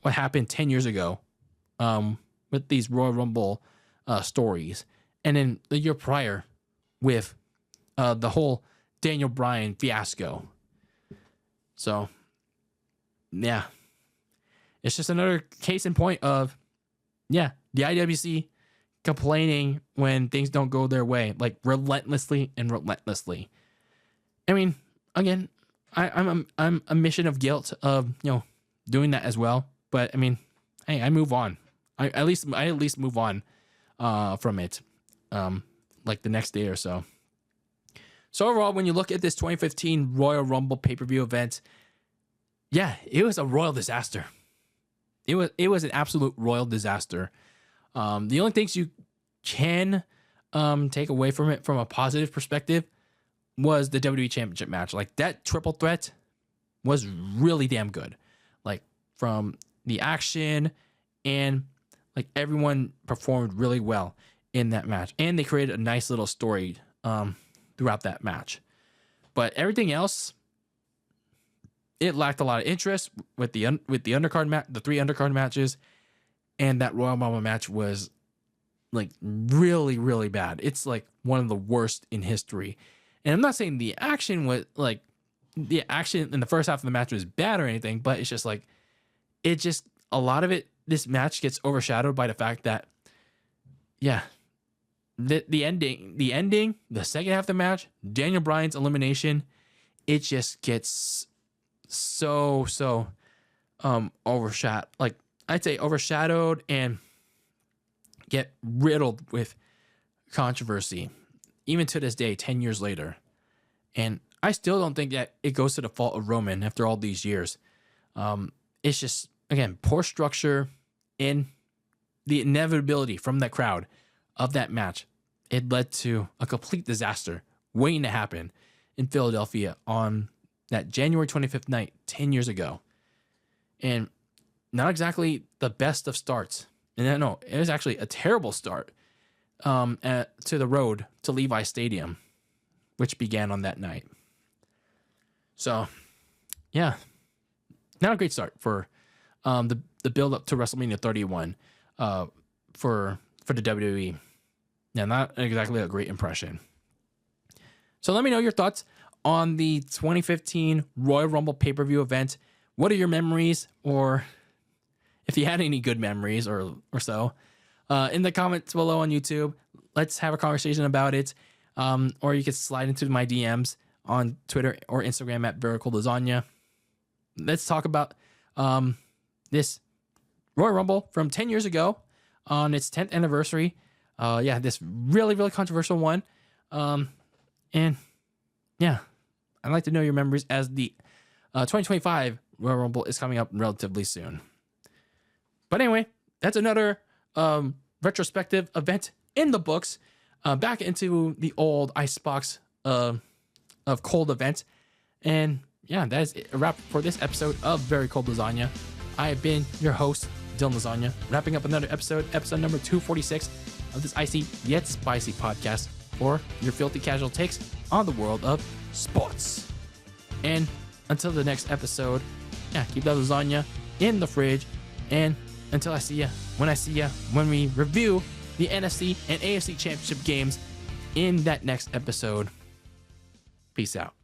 what happened 10 years ago with these Royal Rumble stories. And then the year prior with the whole Daniel Bryan fiasco. So, yeah. It's just another case in point of, yeah, the IWC complaining when things don't go their way, like relentlessly. I mean, again, I'm a mission of guilt of, you know, doing that as well. But I mean, hey, I move on. I at least move on from it, like the next day or so. So overall, when you look at this 2015 Royal Rumble pay-per-view event, yeah, it was a royal disaster. It was an absolute royal disaster. The only things you can take away from it from a positive perspective was the WWE Championship match. Like, that triple threat was really damn good. Like, from the action, and like everyone performed really well in that match. And they created a nice little story throughout that match. But everything else, it lacked a lot of interest with the undercard the 3 undercard matches, and that Royal Rumble match was like really, really bad. It's like one of the worst in history. And I'm not saying the action was like the action in the first half of the match was bad or anything, but it's just like a lot of it, this match gets overshadowed by the fact that, yeah, the ending, the second half of the match, Daniel Bryan's elimination, it just gets so overshadowed. Like, I'd say overshadowed and get riddled with controversy, even to this day, 10 years later. And I still don't think that it goes to the fault of Roman after all these years. It's just, again, poor structure and the inevitability from that crowd of that match. It led to a complete disaster waiting to happen in Philadelphia on that January 25th night, 10 years ago. And not exactly the best of starts. And no, it was actually a terrible start to the road to Levi Stadium, which began on that night. So, yeah, not a great start for the build up to WrestleMania 31 for the WWE. Yeah, not exactly a great impression. So let me know your thoughts on the 2015 Royal Rumble pay-per-view event. What are your memories, or if you had any good memories or so, in the comments below on YouTube. Let's have a conversation about it. Or you can slide into my DMs on Twitter or Instagram at Very Cold Lasagna. Let's talk about this Royal Rumble from 10 years ago on its 10th anniversary. This really, really controversial one. And yeah, I'd like to know your memories as the 2025 Royal Rumble is coming up relatively soon. But anyway, that's another retrospective event in the books. Back into the old Icebox of cold events. And yeah, that is a wrap for this episode of Very Cold Lasagna. I have been your host, Dylan Lasagna, wrapping up another episode number 246 of this icy yet spicy podcast for your filthy casual takes on the world of sports. And until the next episode, yeah, keep that lasagna in the fridge. And until I see ya, when we review the NFC and AFC Championship games in that next episode. Peace out.